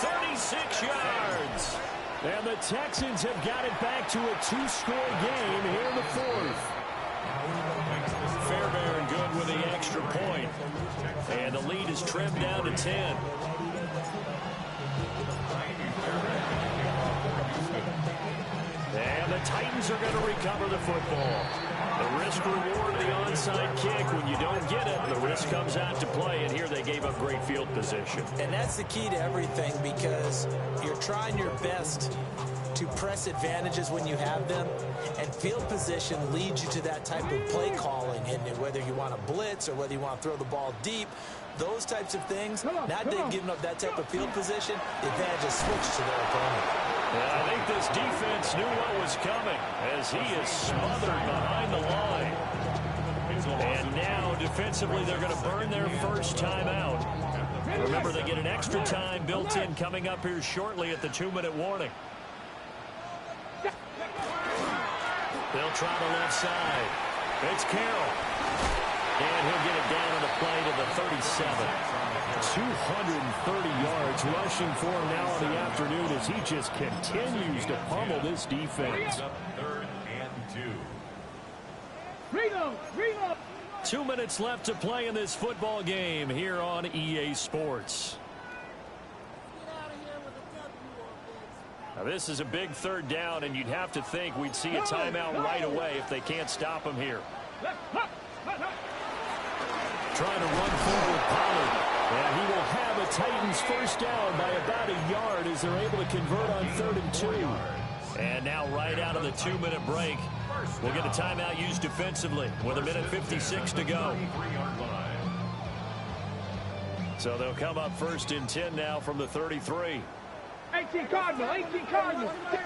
36 yards. And the Texans have got it back to a two-score game here in the fourth. Fairbairn good with the extra point. And the lead is trimmed down to 10. And the Titans are going to recover the football. The risk reward of the onside kick. When you don't get it, the risk comes out to play. And here they gave up great field position. And that's the key to everything, because you're trying your best to press advantages when you have them, and field position leads you to that type of play calling. And whether you want to blitz or whether you want to throw the ball deep, those types of things, now they've given up that type of field position, the advantage is switched to their opponent. Yeah, I think this defense knew what was coming as he is smothered behind the line. And now, defensively, they're going to burn their first timeout. Remember, they get an extra time built in coming up here shortly at the 2-minute warning. They'll try the left side. It's Carroll. And he'll get it down on the play to the 37. 230 yards rushing for him now in the afternoon as he just continues to pummel this defense. 3rd and 2. Reload. 2 minutes left to play in this football game here on EA Sports. Now this is a big 3rd down, and you'd have to think we'd see a timeout right away if they can't stop him here. Trying to run forward Pollard. And he will have a Titans first down by about a yard as they're able to convert on 3rd and 2. And now right out of the 2-minute break, we'll get a timeout used defensively with 1:56 to go. So they'll come up 1st and 10 now from the 33. 18 Cardinal.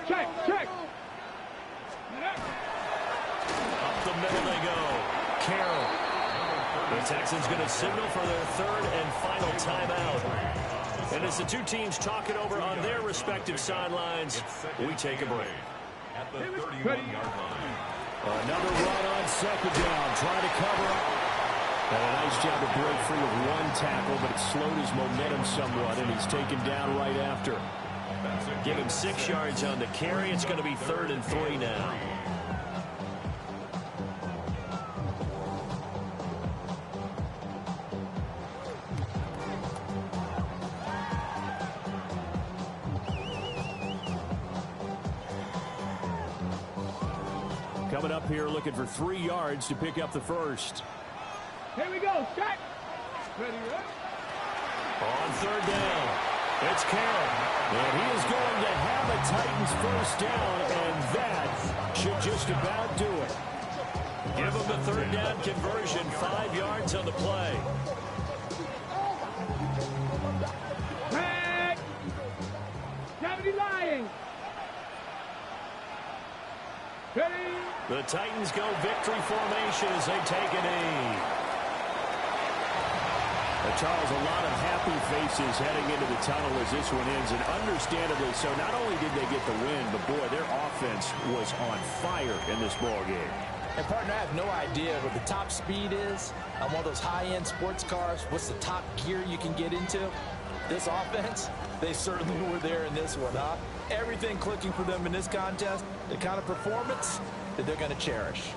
Check. Up the middle they go. Carroll. The Texans going to signal for their 3rd and final timeout. And as the two teams talk it over on their respective sidelines, we take a break. At the 31-yard line. Another run on 2nd down. Try to cover up. And a nice job to break free with one tackle, but it slowed his momentum somewhat, and he's taken down right after. Give him 6 yards on the carry. It's going to be 3rd and 3 now. Coming up here looking for 3 yards to pick up the first. Here we go. Check. Ready. On 3rd down, it's Carroll. And he is going to have a Titans first down, and that should just about do it. Give him the 3rd down conversion, 5 yards on the play. Back. 70 lying. Ready. The Titans go victory formation as they take a knee. Charles, a lot of happy faces heading into the tunnel as this one ends, and understandably so. Not only did they get the win, but boy, their offense was on fire in this ball game. And partner, I have no idea what the top speed is on one of those high-end sports cars. What's the top gear you can get into? This offense, they certainly were there in this one, huh? Everything clicking for them in this contest, the kind of performance that they're going to cherish.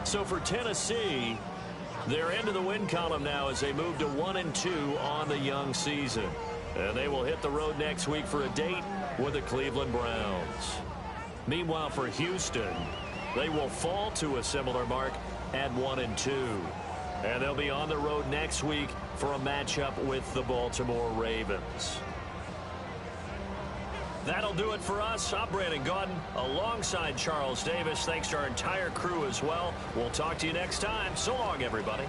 So for Tennessee, they're into the win column now as they move to 1-2 on the young season. And they will hit the road next week for a date with the Cleveland Browns. Meanwhile, for Houston, they will fall to a similar mark at 1-2. And they'll be on the road next week for a matchup with the Baltimore Ravens. That'll do it for us. I'm Brandon Gaudin alongside Charles Davis. Thanks to our entire crew as well. We'll talk to you next time. So long, everybody.